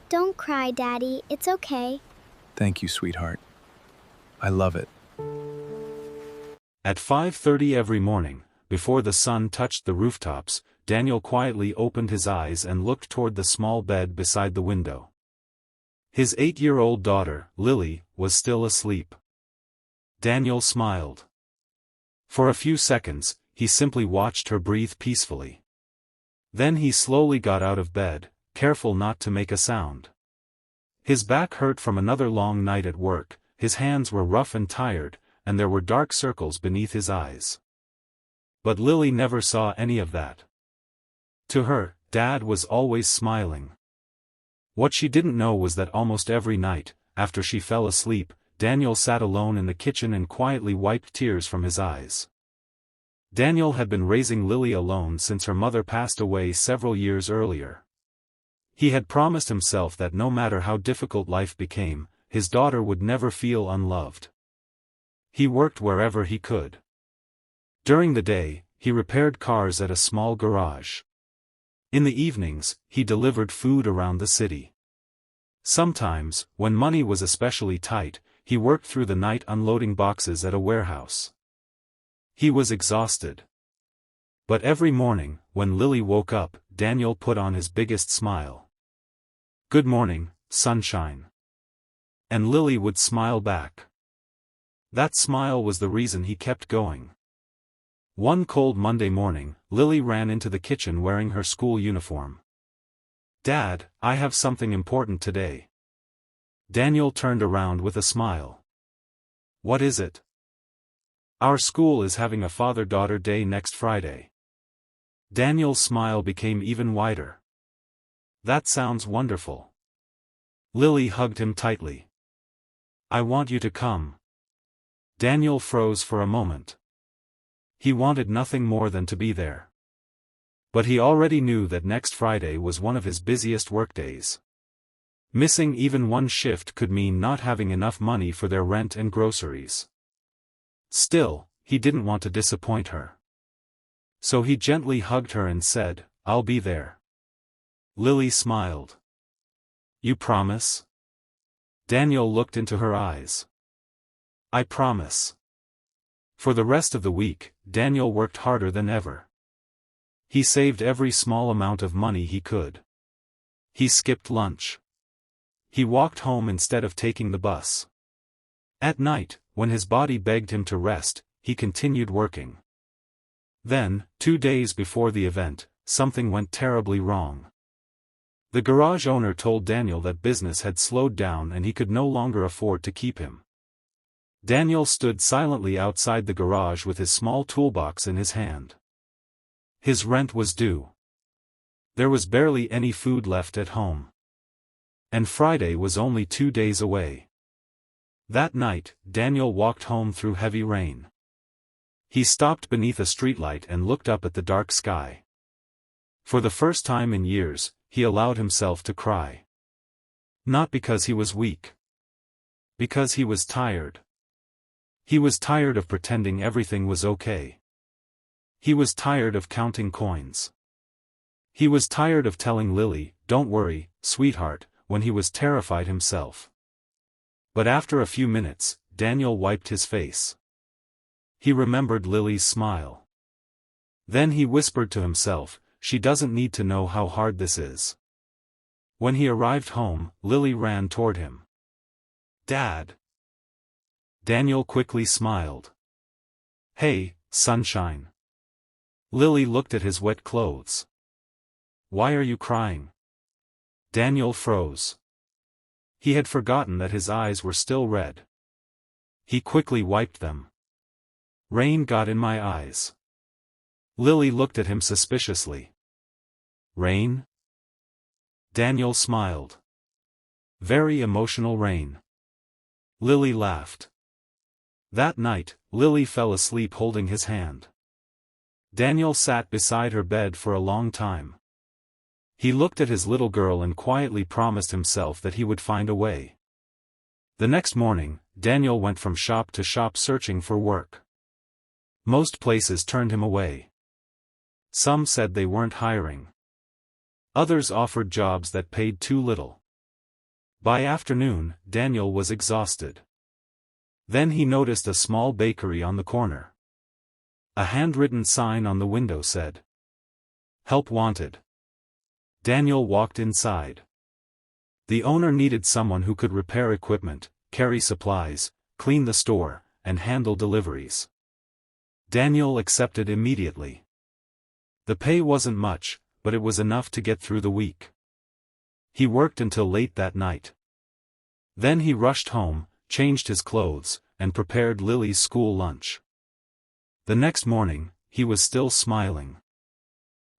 Don't cry, Daddy. It's okay. Thank you, sweetheart. I love it. At 5:30 every morning, before the sun touched the rooftops, Daniel quietly opened his eyes and looked toward the small bed beside the window. His 8-year-old daughter, Lily, was still asleep. Daniel smiled. For a few seconds, he simply watched her breathe peacefully. Then he slowly got out of bed, careful not to make a sound. His back hurt from another long night at work, his hands were rough and tired, and there were dark circles beneath his eyes. But Lily never saw any of that. To her, Dad was always smiling. What she didn't know was that almost every night, after she fell asleep, Daniel sat alone in the kitchen and quietly wiped tears from his eyes. Daniel had been raising Lily alone since her mother passed away several years earlier. He had promised himself that no matter how difficult life became, his daughter would never feel unloved. He worked wherever he could. During the day, he repaired cars at a small garage. In the evenings, he delivered food around the city. Sometimes, when money was especially tight, he worked through the night unloading boxes at a warehouse. He was exhausted. But every morning, when Lily woke up, Daniel put on his biggest smile. "Good morning, sunshine." And Lily would smile back. That smile was the reason he kept going. One cold Monday morning, Lily ran into the kitchen wearing her school uniform. "Dad, I have something important today." Daniel turned around with a smile. "What is it?" "Our school is having a Father-Daughter Day next Friday." Daniel's smile became even wider. "That sounds wonderful." Lily hugged him tightly. "I want you to come." Daniel froze for a moment. He wanted nothing more than to be there. But he already knew that next Friday was one of his busiest workdays. Missing even one shift could mean not having enough money for their rent and groceries. Still, he didn't want to disappoint her. So he gently hugged her and said, "I'll be there." Lily smiled. "You promise?" Daniel looked into her eyes. "I promise." For the rest of the week, Daniel worked harder than ever. He saved every small amount of money he could. He skipped lunch. He walked home instead of taking the bus. At night, when his body begged him to rest, he continued working. Then, 2 days before the event, something went terribly wrong. The garage owner told Daniel that business had slowed down and he could no longer afford to keep him. Daniel stood silently outside the garage with his small toolbox in his hand. His rent was due. There was barely any food left at home. And Friday was only 2 days away. That night, Daniel walked home through heavy rain. He stopped beneath a streetlight and looked up at the dark sky. For the first time in years, he allowed himself to cry. Not because he was weak. Because he was tired. He was tired of pretending everything was okay. He was tired of counting coins. He was tired of telling Lily, "Don't worry, sweetheart," when he was terrified himself. But after a few minutes, Daniel wiped his face. He remembered Lily's smile. Then he whispered to himself, "She doesn't need to know how hard this is." When he arrived home, Lily ran toward him. "Dad." Daniel quickly smiled. "Hey, sunshine." Lily looked at his wet clothes. "Why are you crying?" Daniel froze. He had forgotten that his eyes were still red. He quickly wiped them. "Rain got in my eyes." Lily looked at him suspiciously. "Rain?" Daniel smiled. "Very emotional rain." Lily laughed. That night, Lily fell asleep holding his hand. Daniel sat beside her bed for a long time. He looked at his little girl and quietly promised himself that he would find a way. The next morning, Daniel went from shop to shop searching for work. Most places turned him away. Some said they weren't hiring. Others offered jobs that paid too little. By afternoon, Daniel was exhausted. Then he noticed a small bakery on the corner. A handwritten sign on the window said, "Help wanted." Daniel walked inside. The owner needed someone who could repair equipment, carry supplies, clean the store, and handle deliveries. Daniel accepted immediately. The pay wasn't much, but it was enough to get through the week. He worked until late that night. Then he rushed home, changed his clothes, and prepared Lily's school lunch. The next morning, he was still smiling.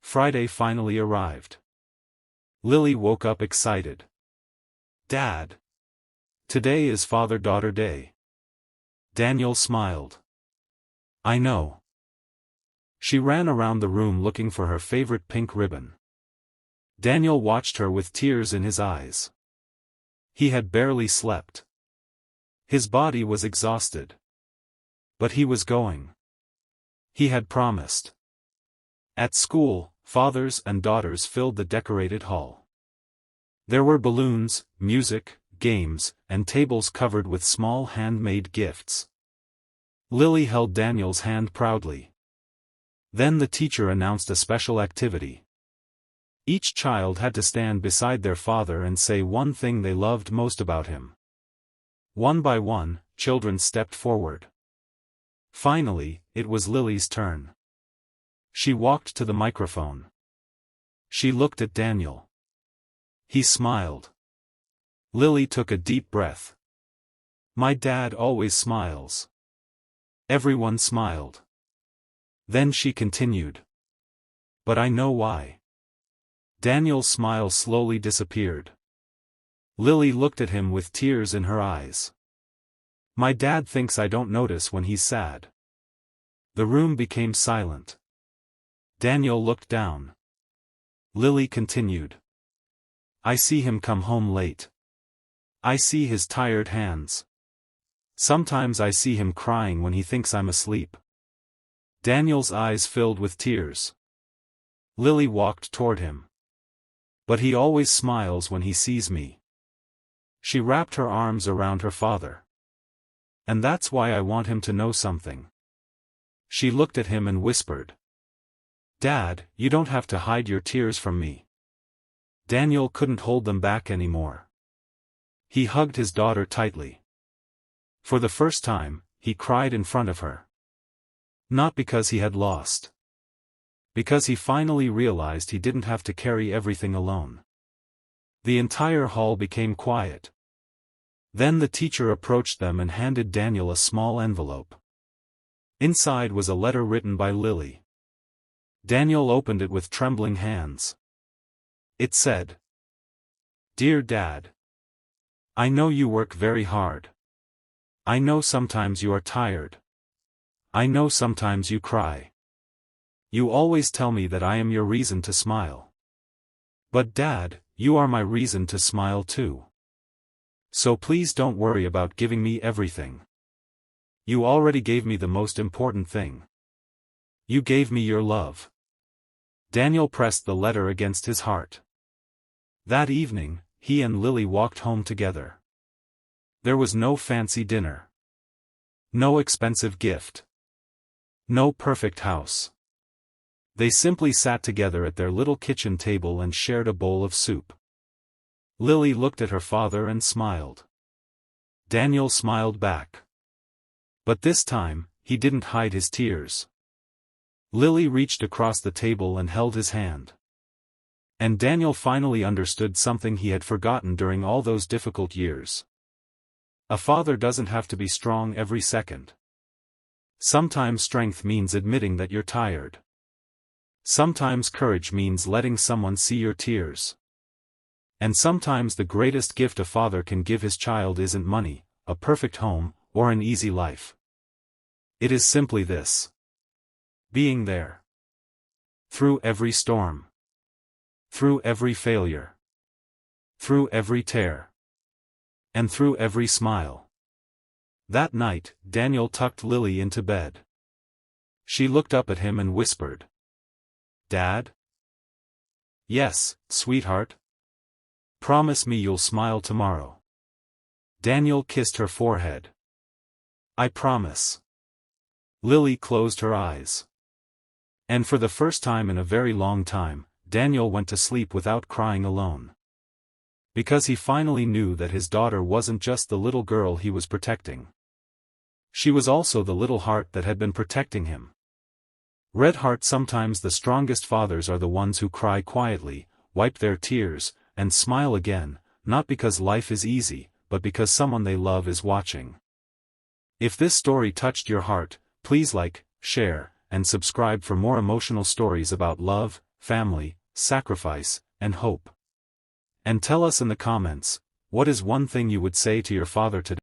Friday finally arrived. Lily woke up excited. "Dad! Today is Father-Daughter Day." Daniel smiled. "I know." She ran around the room looking for her favorite pink ribbon. Daniel watched her with tears in his eyes. He had barely slept. His body was exhausted. But he was going. He had promised. At school, fathers and daughters filled the decorated hall. There were balloons, music, games, and tables covered with small handmade gifts. Lily held Daniel's hand proudly. Then the teacher announced a special activity. Each child had to stand beside their father and say one thing they loved most about him. One by one, children stepped forward. Finally, it was Lily's turn. She walked to the microphone. She looked at Daniel. He smiled. Lily took a deep breath. "My dad always smiles." Everyone smiled. Then she continued. "But I know why." Daniel's smile slowly disappeared. Lily looked at him with tears in her eyes. "My dad thinks I don't notice when he's sad." The room became silent. Daniel looked down. Lily continued. "I see him come home late. I see his tired hands. Sometimes I see him crying when he thinks I'm asleep." Daniel's eyes filled with tears. Lily walked toward him. "But he always smiles when he sees me." She wrapped her arms around her father. "And that's why I want him to know something." She looked at him and whispered. "Dad, you don't have to hide your tears from me." Daniel couldn't hold them back anymore. He hugged his daughter tightly. For the first time, he cried in front of her. Not because he had lost. Because he finally realized he didn't have to carry everything alone. The entire hall became quiet. Then the teacher approached them and handed Daniel a small envelope. Inside was a letter written by Lily. Daniel opened it with trembling hands. It said, "Dear Dad, I know you work very hard. I know sometimes you are tired. I know sometimes you cry. You always tell me that I am your reason to smile. But Dad, you are my reason to smile too. So please don't worry about giving me everything. You already gave me the most important thing. You gave me your love." Daniel pressed the letter against his heart. That evening, he and Lily walked home together. There was no fancy dinner. No expensive gift. No perfect house. They simply sat together at their little kitchen table and shared a bowl of soup. Lily looked at her father and smiled. Daniel smiled back. But this time, he didn't hide his tears. Lily reached across the table and held his hand. And Daniel finally understood something he had forgotten during all those difficult years. A father doesn't have to be strong every second. Sometimes strength means admitting that you're tired. Sometimes courage means letting someone see your tears. And sometimes the greatest gift a father can give his child isn't money, a perfect home, or an easy life. It is simply this: being there. Through every storm. Through every failure. Through every tear. And through every smile. That night, Daniel tucked Lily into bed. She looked up at him and whispered, "Dad?" "Yes, sweetheart." Promise me you'll smile tomorrow. Daniel kissed her forehead. I promise. Lily closed her eyes. And for the first time in a very long time, Daniel went to sleep without crying alone. Because he finally knew that his daughter wasn't just the little girl he was protecting. She was also the little heart that had been protecting him. Red heart. Sometimes the strongest fathers are the ones who cry quietly, wipe their tears, and smile again, not because life is easy, but because someone they love is watching. If this story touched your heart, please like, share, and subscribe for more emotional stories about love, family, sacrifice, and hope. And tell us in the comments, what is one thing you would say to your father today?